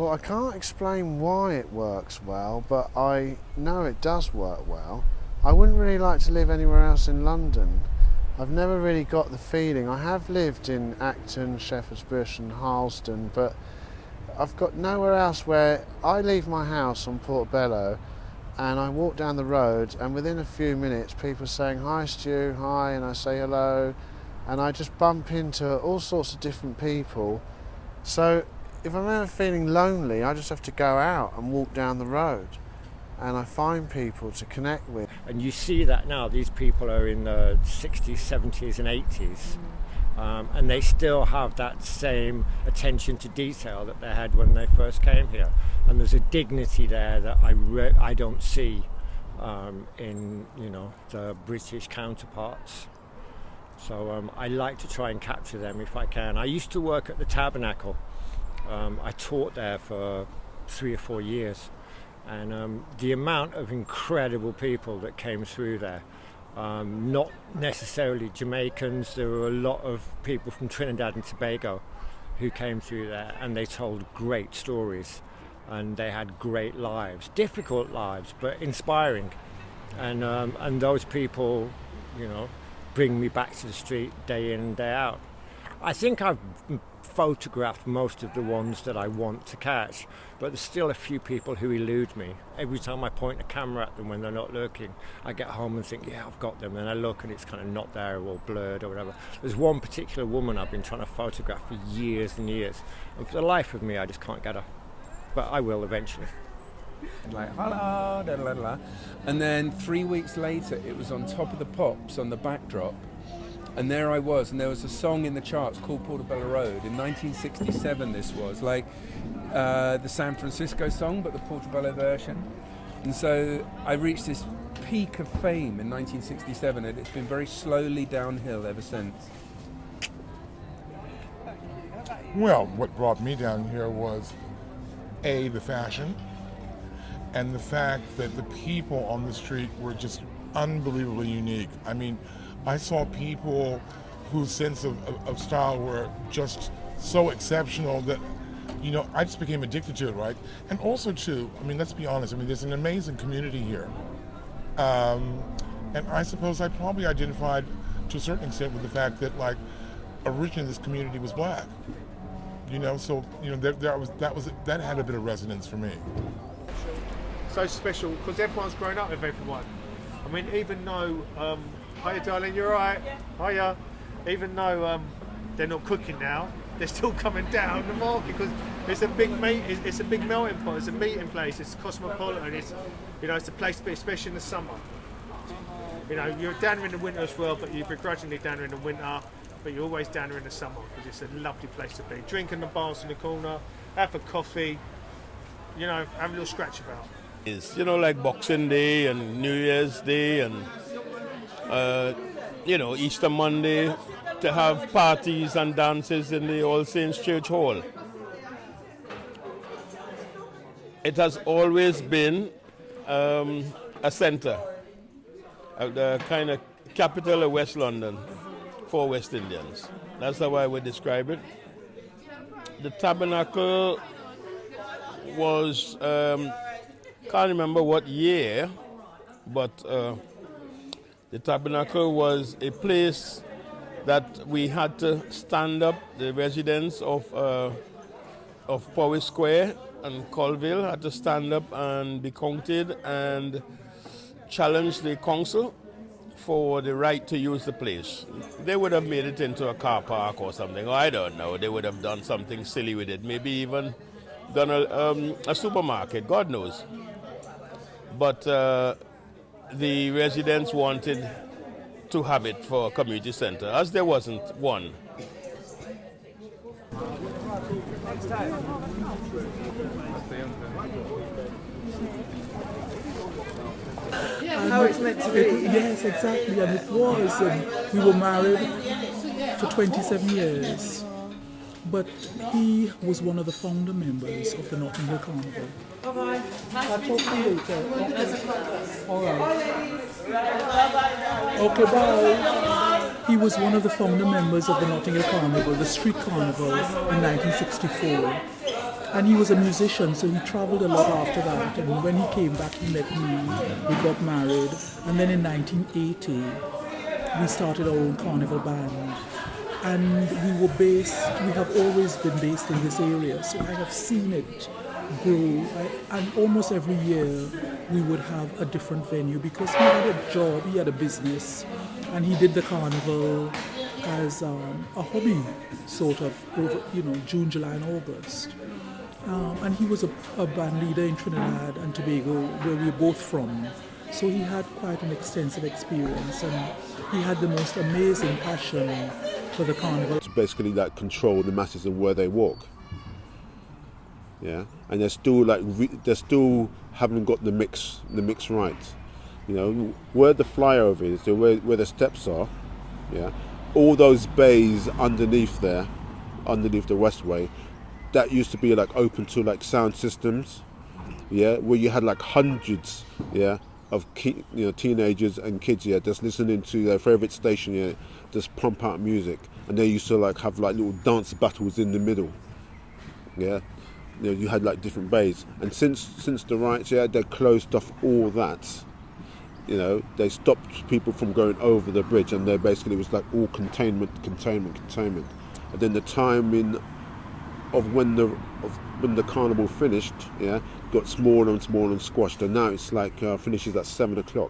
Well, I can't explain why it works well, but I know it does work well. I wouldn't really like to live anywhere else in London. I've never really got the feeling. I have lived in Acton, Shepherd's Bush and Harlesden, but I've got nowhere else where I leave my house on Portobello and I walk down the road and within a few minutes people are saying, "Hi Stu, hi," and I say hello, and I just bump into all sorts of different people. So if I'm ever feeling lonely, I just have to go out and walk down the road and I find people to connect with. And you see that now, these people are in the 60s, 70s and 80s, and they still have that same attention to detail that they had when they first came here. And there's a dignity there that I don't see in, you know, the British counterparts. So I like to try and capture them if I can. I used to work at the Tabernacle. I taught there for 3 or 4 years. And the amount of incredible people that came through there, not necessarily Jamaicans, there were a lot of people from Trinidad and Tobago who came through there, and they told great stories and they had great lives, difficult lives, but inspiring. And those people, you know, bring me back to the street day in and day out. I think I've photographed most of the ones that I want to catch, but there's still a few people who elude me. Every time I point a camera at them when they're not looking, I get home and think, yeah, I've got them, and I look and it's kind of not there or blurred or whatever. There's one particular woman I've been trying to photograph for years and years, and for the life of me I just can't get her, but I will eventually. Like, hello, da, da, da, da. And then 3 weeks later it was on Top of the Pops on the backdrop. And there I was, and there was a song in the charts called Portobello Road. In 1967 this was, like the San Francisco song, but the Portobello version. And so I reached this peak of fame in 1967, and it's been very slowly downhill ever since. Well, what brought me down here was, A, the fashion, and the fact that the people on the street were just unbelievably unique. I mean, I saw people whose sense of style were just so exceptional that, you know, I just became addicted to it, right? And also, too, I mean, let's be honest, I mean, there's an amazing community here. And I suppose I probably identified to a certain extent with the fact that, like, originally this community was black. You know, so, you know, that had a bit of resonance for me. So special because everyone's grown up with everyone. I mean, even though, hiya darling, you're right. Hiya. Even though they're not cooking now, they're still coming down the market because it's a big it's a big melting pot. It's a meeting place. It's cosmopolitan. It's, you know, it's a place to be, especially in the summer. You know, you're down here in the winter as well, but you're begrudgingly down here in the winter. But you're always down here in the summer because it's a lovely place to be. Drink in the bars in the corner, have a coffee. You know, have a little scratch about. You know, like Boxing Day and New Year's Day and you know, Easter Monday, to have parties and dances in the All Saints Church Hall. It has always been a centre, the kind of capital of West London for West Indians. That's how I would describe it. The Tabernacle was, can't remember what year, but the Tabernacle was a place that we had to stand up. The residents of Powys Square and Colville had to stand up and be counted and challenge the council for the right to use the place. They would have made it into a car park or something, or I don't know. They would have done something silly with it, maybe even done a supermarket, God knows. But the residents wanted to have it for a community center, as there wasn't one. How it's meant to be. Yes, exactly, and it was. We were married for 27 years, but he was one of the founder members of the Notting Hill Carnival. Bye-bye. I'll talk to you later. Okay. All right. Okay, bye. He was one of the founder members of the Notting Hill Carnival, the street carnival, in 1964. And he was a musician, so he travelled a lot after that. And when he came back, he met me, we got married. And then in 1980, we started our own carnival band. And we have always been based in this area, so I have seen it grow. And almost every year, we would have a different venue because he had a job, he had a business, and he did the carnival as a hobby, sort of, over, June, July, and August. And he was a band leader in Trinidad and Tobago, where we were both from. So he had quite an extensive experience, and he had the most amazing passion for the carnival. To basically like control the masses and where they walk. Yeah, and they're still they still haven't got the mix right. Where the flyover is, so where the steps are. Yeah, all those bays underneath the westway, that used to be like open to like sound systems. Yeah, where you had like hundreds. Yeah. Of teenagers and kids just listening to their favourite station just pump out music, and they used to like have like little dance battles in the middle. You had like different bays, and since the riots they closed off all that. They stopped people from going over the bridge, and they basically was like all containment, and then the timing of when the carnival finished, got smaller and smaller and squashed, and now it's like finishes at 7 o'clock.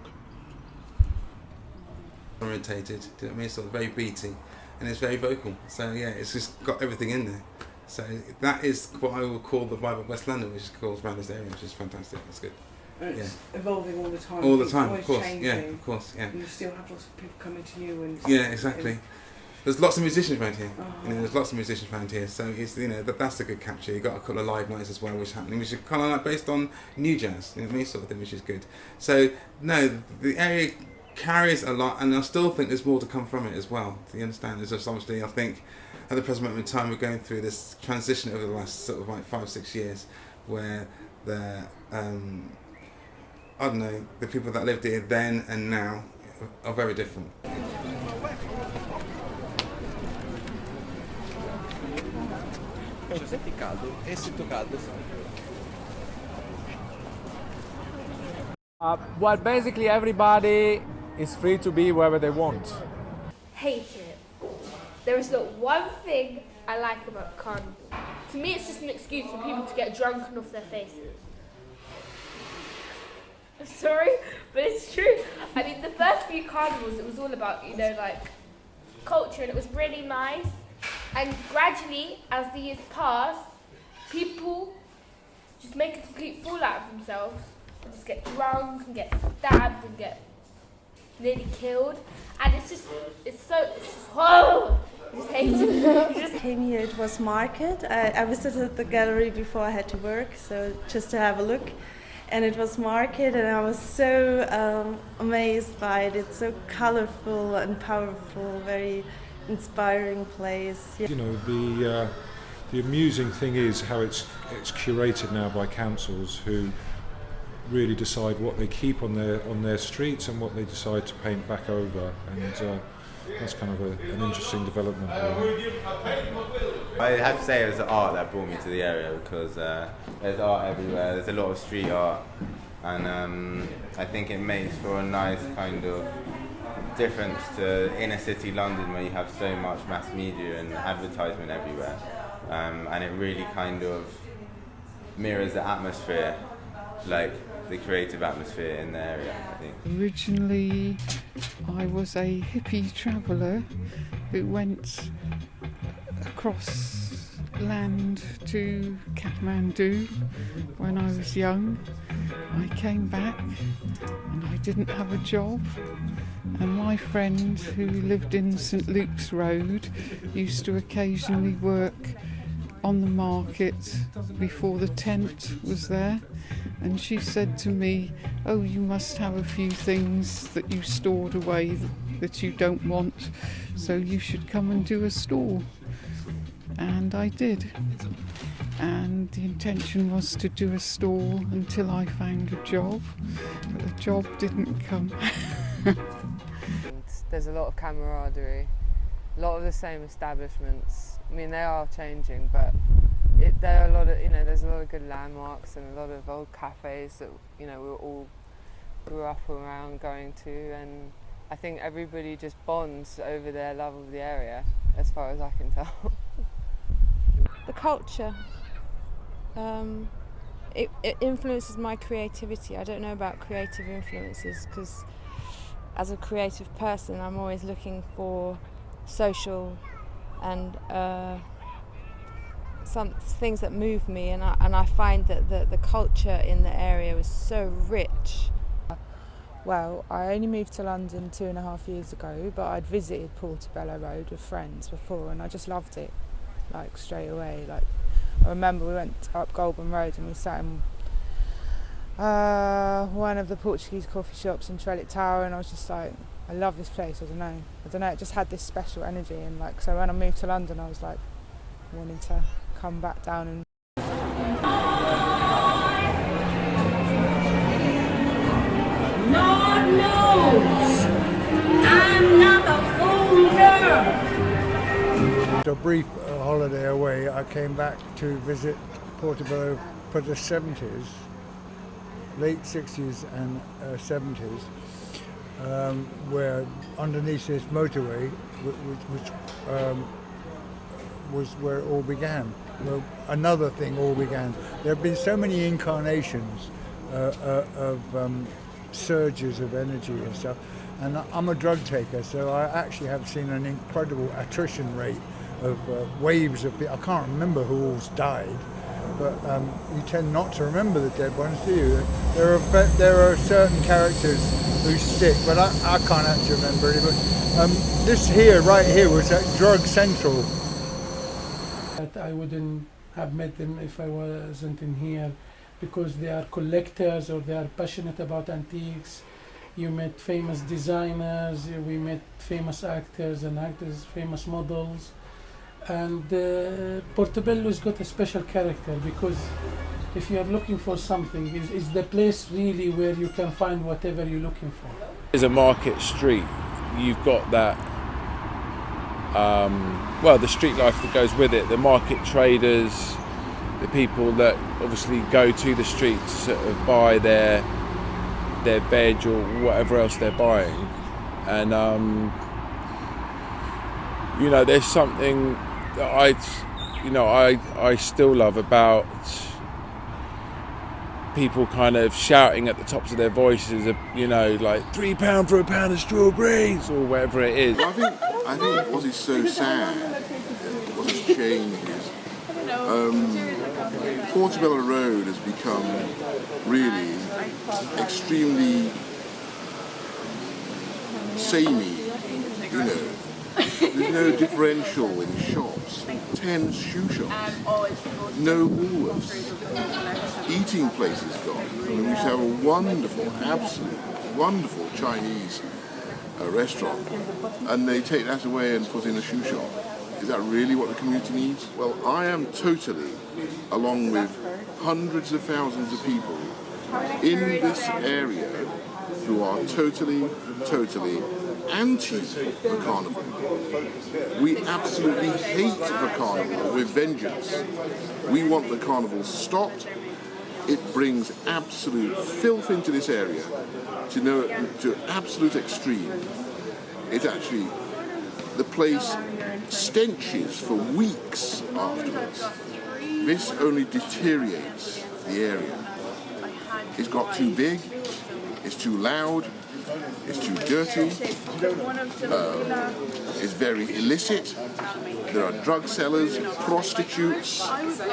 Orientated, do you know what I mean? Sort of very beaty, and it's very vocal. So it's just got everything in there. So that is what I would call the vibe of West London, which is called around this area, which is fantastic. That's good. And it's evolving all the time. All the It's time, always of course. changing. Yeah, of course. Yeah. And you still have lots of people coming to you and. Yeah, exactly. There's lots of musicians around here. Oh. There's lots of musicians around here, so it's that's a good capture. You've got a couple of live nights as well, which is happening, which is kind of like based on new jazz, sort of thing, which is good. So no, the area carries a lot, and I still think there's more to come from it as well. Do you understand? There's just obviously, I think, at the present moment in time, we're going through this transition over the last sort of like 5-6 years, where the the people that lived here then and now are very different. Well, basically everybody is free to be wherever they want. Hate it. There is not one thing I like about carnival. To me, it's just an excuse for people to get drunk and off their faces. I'm sorry, but it's true. I mean, the first few carnivals, it was all about, culture, and it was really nice. And gradually, as the years pass, people just make a complete fool out of themselves and just get drunk and get stabbed and get nearly killed. And it's horrible. I just hate it. I came here, it was market. I visited the gallery before I had to work, so just to have a look. And it was market, and I was so amazed by it. It's so colorful and powerful, very inspiring place. Yeah. The amusing thing is how it's curated now by councils who really decide what they keep on their streets and what they decide to paint back over, and that's kind of an interesting development. Really. I have to say it was the art that brought me to the area, because there's art everywhere. There's a lot of street art, and I think it makes for a nice kind of difference to inner city London, where you have so much mass media and advertisement everywhere, and it really kind of mirrors the atmosphere, like the creative atmosphere in the area, I think. Originally, I was a hippie traveller who went across land to Kathmandu when I was young. I came back and I didn't have a job, and my friend who lived in St Luke's Road used to occasionally work on the market before the tent was there, and she said to me, "Oh, you must have a few things that you stored away that you don't want, so you should come and do a stall." And I did, and the intention was to do a stall until I found a job, but the job didn't come. There's a lot of camaraderie, a lot of the same establishments. I mean, they are changing, but there are a lot of, there's a lot of good landmarks and a lot of old cafes that, we all grew up around going to, and I think everybody just bonds over their love of the area, as far as I can tell. The culture. It influences my creativity. I don't know about creative influences because as a creative person I'm always looking for social and some things that move me, and I find that the culture in the area is so rich. Well, I only moved to London 2.5 years ago, but I'd visited Portobello Road with friends before and I just loved it, like straight away. Like I remember we went up Goulburn Road and we sat in one of the Portuguese coffee shops in Trellick Tower, and I was just like, I love this place. I don't know, it just had this special energy, and like, so when I moved to London I was like wanting to come back down and Lord knows I'm not a fool girl. A brief holiday away, I came back to visit Portobello for the 70s, late 60s and 70s, where underneath this motorway, which was where it all began. Well, another thing all began. There have been so many incarnations of surges of energy and stuff, and I'm a drug taker, so I actually have seen an incredible attrition rate of waves of people. I can't remember who all's died, but you tend not to remember the dead ones, do you? There are certain characters who stick, but I can't actually remember any. But this here, right here, was at Drug Central. I wouldn't have met them if I wasn't in here, because they are collectors or they are passionate about antiques. You met famous designers, we met famous actors and actors, famous models. And Portobello's got a special character, because if you are looking for something, it's the place really where you can find whatever you're looking for. It's a market street. You've got that, the street life that goes with it, the market traders, the people that obviously go to the street to sort of buy their veg or whatever else they're buying. And there's something that I still love about people kind of shouting at the tops of their voices, like £3 for a pound of strawberries or whatever it is. I think what is so sad, what has changed is Portobello Road has become really extremely samey, There's no differential in shops. 10 shoe shops. No Woolworths. Eating places gone. We used to have a wonderful, absolute wonderful Chinese restaurant, and they take that away and put in a shoe shop. Is that really what the community needs? Well, I am totally, along with hundreds of thousands of people in this area who are totally anti the carnival. We absolutely hate the carnival with vengeance. We want the carnival stopped. It brings absolute filth into this area to absolute extreme. It's actually, the place stenches for weeks afterwards. This only deteriorates the area. It's got too big, it's too loud, it's too dirty, it's very illicit. There are drug sellers, prostitutes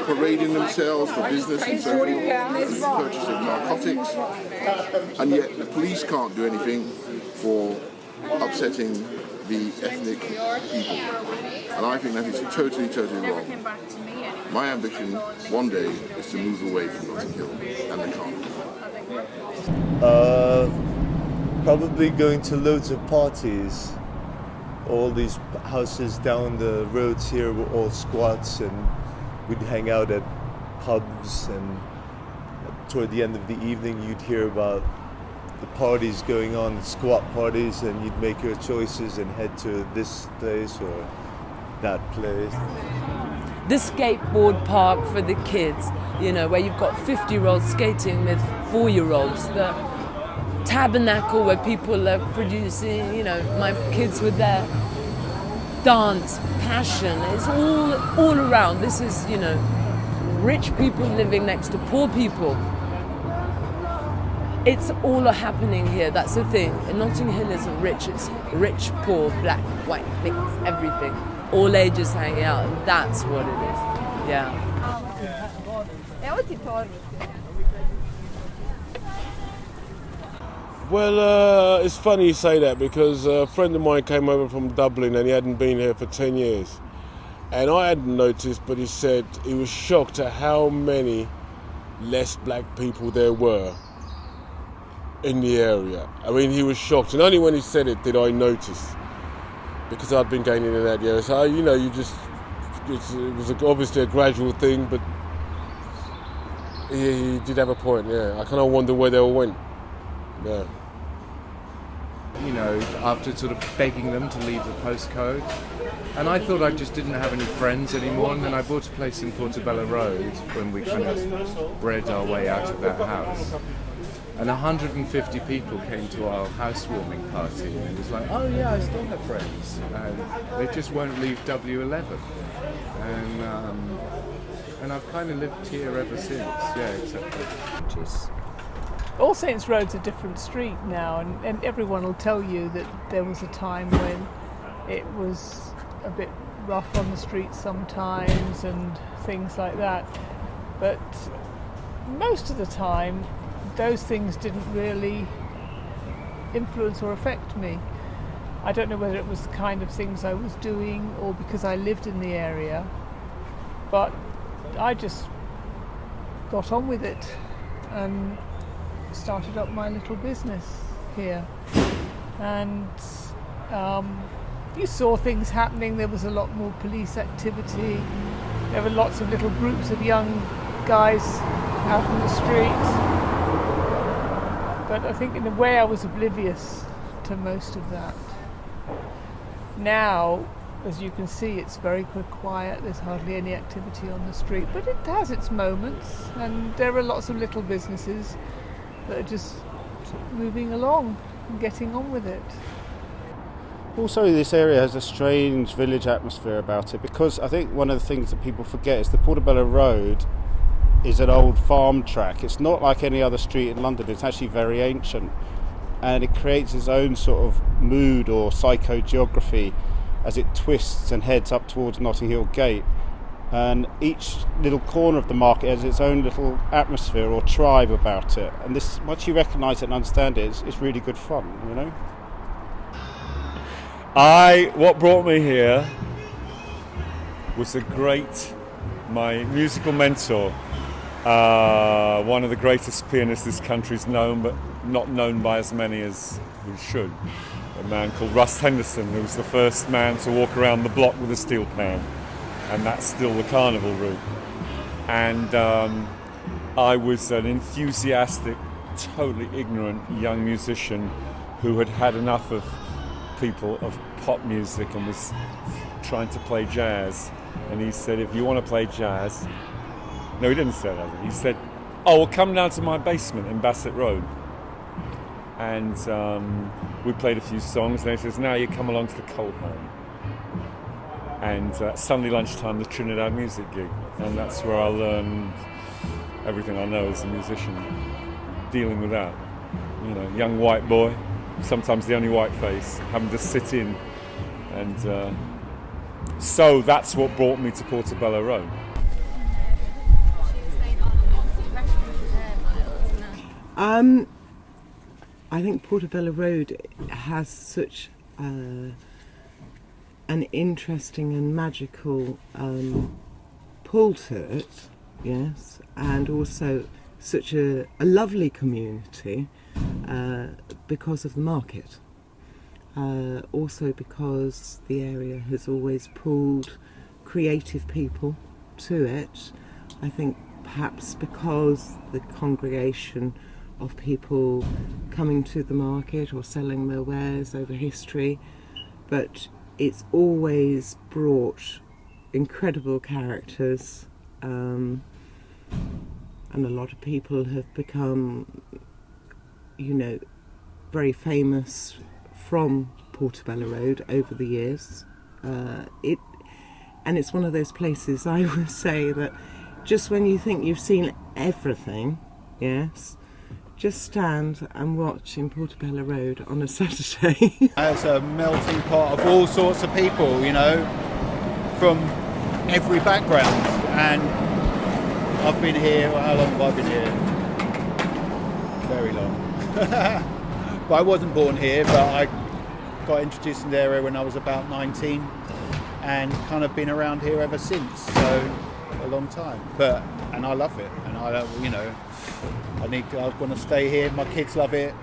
parading themselves for business and so forth, and the purchase of narcotics, and yet the police can't do anything for upsetting the ethnic people. And I think that is totally wrong. My ambition one day is to move away from Notting Hill and the carnival. Probably going to loads of parties. All these houses down the roads here were all squats, and we'd hang out at pubs, and toward the end of the evening you'd hear about the parties going on, squat parties, and you'd make your choices and head to this place or that place. the skateboard park for the kids, you know, where you've got 50-year-olds skating with 4-year-olds, the tabernacle where people are producing, you know, my kids with their dance, passion. It's all around. This is, you know, rich people living next to poor people. It's all happening here. That's the thing. And Notting Hill isn't rich. It's rich, poor, black, white, mixed, everything. All ages hanging out. And that's what it is. Yeah. Well, it's funny you say that because a friend of mine came over from Dublin and he hadn't been here for 10 years. And I hadn't noticed, but he said he was shocked at how many less black people there were in the area. I mean, he was shocked, and only when he said it did I notice, because I'd been going in and out the area. So, you know, it was obviously a gradual thing, but he did have a point, yeah. I kind of wonder where they all went, yeah. You know, after sort of begging them to leave the postcode. And I thought I just didn't have any friends anymore, and then I bought a place in Portobello Road when we kind of bred our way out of that house. And 150 people came to our housewarming party, and it was like, oh yeah, I still have friends. And they just won't leave W11. And I've kind of lived here ever since, yeah, exactly. All Saints Road's a different street now, and everyone will tell you that there was a time when it was a bit rough on the streets sometimes and things like that. But most of the time, those things didn't really influence or affect me. I don't know whether it was the kind of things I was doing or because I lived in the area, but I just got on with it and started up my little business here. And you saw things happening. There was a lot more police activity. There were lots of little groups of young guys out on the streets. But I think in a way I was oblivious to most of that. Now, as you can see, it's very quiet. There's hardly any activity on the street, but it has its moments, and there are lots of little businesses that are just moving along and getting on with it. Also, this area has a strange village atmosphere about it, because I think one of the things that people forget is the Portobello Road is an old farm track. It's not like any other street in London. It's actually very ancient, and it creates its own sort of mood or psychogeography as it twists and heads up towards Notting Hill Gate. And each little corner of the market has its own little atmosphere or tribe about it. And this, once you recognise it and understand it, it's really good fun, you know? What brought me here was my musical mentor, one of the greatest pianists this country's known, but not known by as many as we should. A man called Russ Henderson, who was the first man to walk around the block with a steel pan, and that's still the carnival route. And I was an enthusiastic, totally ignorant young musician who had had enough of pop music and was trying to play jazz. And he said, if you want to play jazz... No, he didn't say that. He said, oh, well, come down to my basement in Bassett Road. And we played a few songs, and he says, now you come along to the Cold Home. And Sunday lunchtime, the Trinidad music gig. And that's where I learned everything I know as a musician, dealing with that. You know, young white boy, sometimes the only white face, having to sit in. And so that's what brought me to Portobello Road. I think Portobello Road has such an interesting and magical pull to it, yes, and also such a lovely community because of the market. Also because the area has always pulled creative people to it. I think perhaps because the congregation of people coming to the market or selling their wares over history, but it's always brought incredible characters, and a lot of people have become, very famous from Portobello Road over the years. And it's one of those places, I would say, that just when you think you've seen everything, yes, just stand and watch in Portobello Road on a Saturday. It's a melting pot of all sorts of people, from every background. And I've been here, how long have I been here? Very long. But I wasn't born here, but I got introduced in the area when I was about 19 and kind of been around here ever since, so a long time. And I love it, and I want to stay here. My kids love it.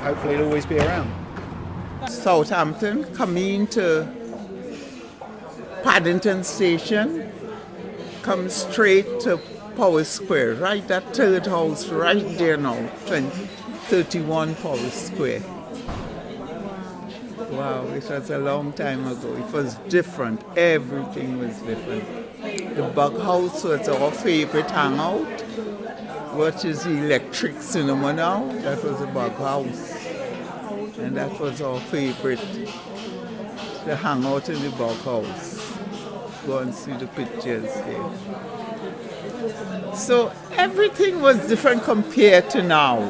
Hopefully it'll always be around. Southampton, coming to Paddington Station, come straight to Power Square, right, that third house right there now, 31 Power Square. Wow, it was a long time ago. It was different. Everything was different. The bug house was our favorite hangout. What is the electric cinema now? That was the bug house. And that was our favorite. The hangout in the bug house. Go and see the pictures there. So everything was different compared to now.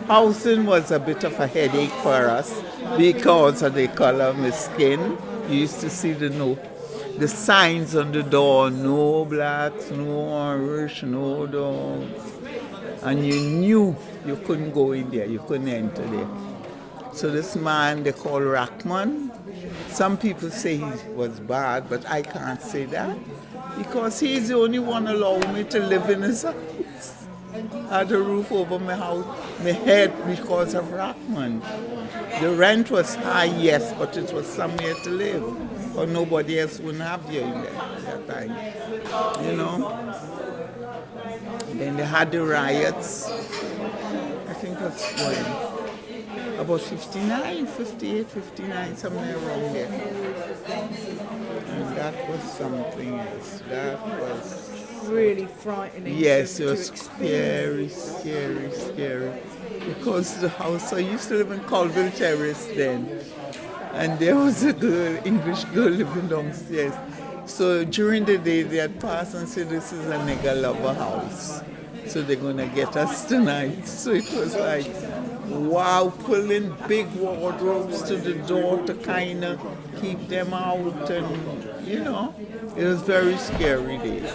Housing was a bit of a headache for us because of the color of my skin. You used to see the signs on the door, no blacks, no Irish, no dogs. And you knew you couldn't go in there, you couldn't enter there. So this man they call Rackman, some people say he was bad, but I can't say that because he's the only one allowing me to live in his house. I had a roof over my house, my head because of Rackman. The rent was high, yes, but it was somewhere to live, or nobody else wouldn't have you in there at that time, Then they had the riots. I think that's when, about 59, 58, 59, somewhere around there. And that was something else. That was really frightening. Yes, it was scary. Because the house, I used to live in Colville Terrace then, and there was a girl, English girl living downstairs. So during the day they had passed and said, this is a nigger lover house, so they're gonna get us tonight. So it was like, wow, pulling big wardrobes to the door to kind of keep them out, and it was very scary days.